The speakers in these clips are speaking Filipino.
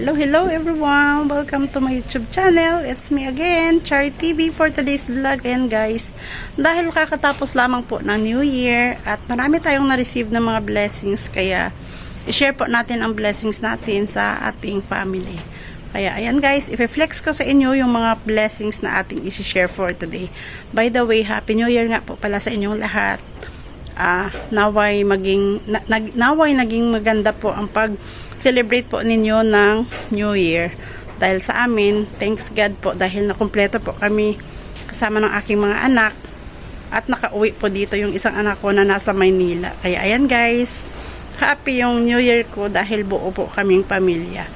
Hello everyone! Welcome to my YouTube channel. It's me again, Chari TV for today's vlog. And guys, dahil kakatapos lamang po ng New Year at marami tayong na-receive ng mga blessings, kaya i-share po natin ang blessings natin sa ating family. Kaya ayan guys, i-flex ko sa inyo yung mga blessings na ating i-share for today. By the way, Happy New Year nga po pala sa inyong lahat. Naway naging maganda po ang pag-celebrate po ninyo ng New Year. Dahil sa amin, thanks God po dahil nakumpleto po kami kasama ng aking mga anak at nakauwi po dito yung isang anak ko na nasa Maynila. Kaya ayan guys, happy yung New Year ko dahil buo po kaming pamilya.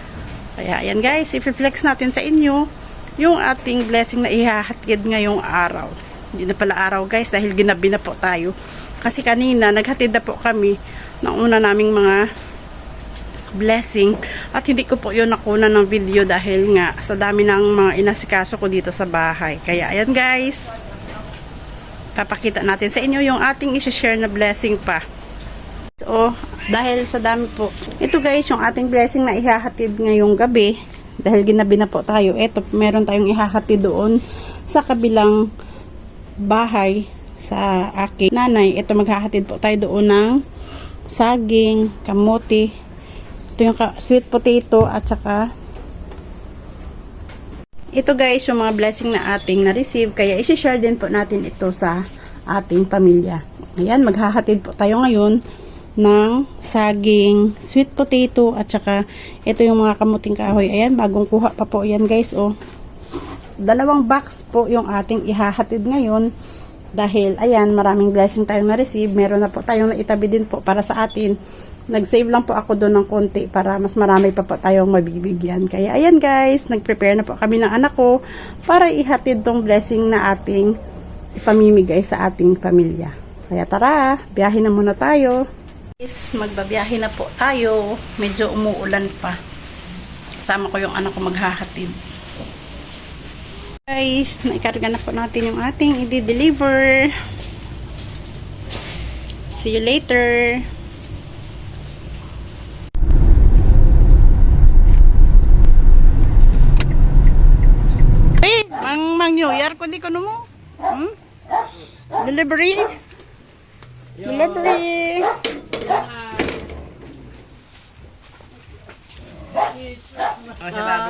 Kaya ayan guys, i-flex natin sa inyo yung ating blessing na ihahatid ngayong araw. Hindi na pala araw guys dahil ginabi na po tayo. Kasi kanina, naghatid na po kami ng una naming mga blessing. At hindi ko po yun nakuna ng video dahil nga sa dami ng mga inasikaso ko dito sa bahay. Kaya ayan guys, papakita natin sa inyo yung ating isi-share na blessing pa. So, dahil sa dami po. Ito guys, yung ating blessing na ihahatid ngayong gabi. Dahil ginabi na po tayo. Ito, meron tayong ihahatid doon sa kabilang bahay sa aking nanay. Ito, maghahatid po tayo doon ng saging, kamote, ito yung sweet potato at saka ito guys yung mga blessing na ating na-receive, kaya isi-share din po natin ito sa ating pamilya. Ayan, maghahatid po tayo ngayon ng saging, sweet potato at saka ito yung mga kamuting kahoy. Ayan, bagong kuha pa po yan guys. Oh, 2 box po yung ating ihahatid ngayon. Dahil, ayan, maraming blessing tayong na-receive. Meron na po tayong naitabi din po para sa atin. Nag-save lang po ako doon ng konti para mas marami pa po tayong mabibigyan. Kaya, ayan guys, nag-prepare na po kami ng anak ko para ihatid tong blessing na ating ipamimigay sa ating pamilya. Kaya tara, biyahe na muna tayo. Guys, magbabiyahe na po tayo. Medyo umuulan pa. Kasama ko yung anak ko maghahatid. Guys, naikarga na po natin yung ating i-deliver. See you later. Hey, mang New Year ko di ko mo. Delivery. Delivery.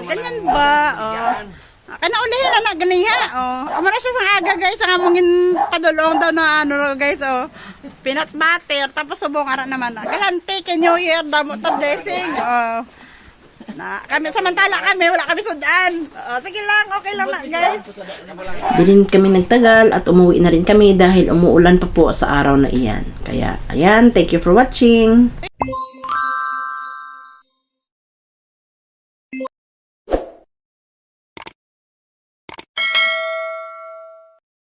Ganyan ba? Kana ulihin na ganiha. Amara siya sa aga guys, ang amongin padulong daw na ano guys. Peanut butter tapos subong ara naman. Galante kay New Year damo ta blessing. Na kami samantala kami wala kami sudan. Sige lang, okay lang na guys. Din kami nagtagal at umuwi na rin kami dahil umuulan pa po sa araw na iyan. Kaya ayan, thank you for watching.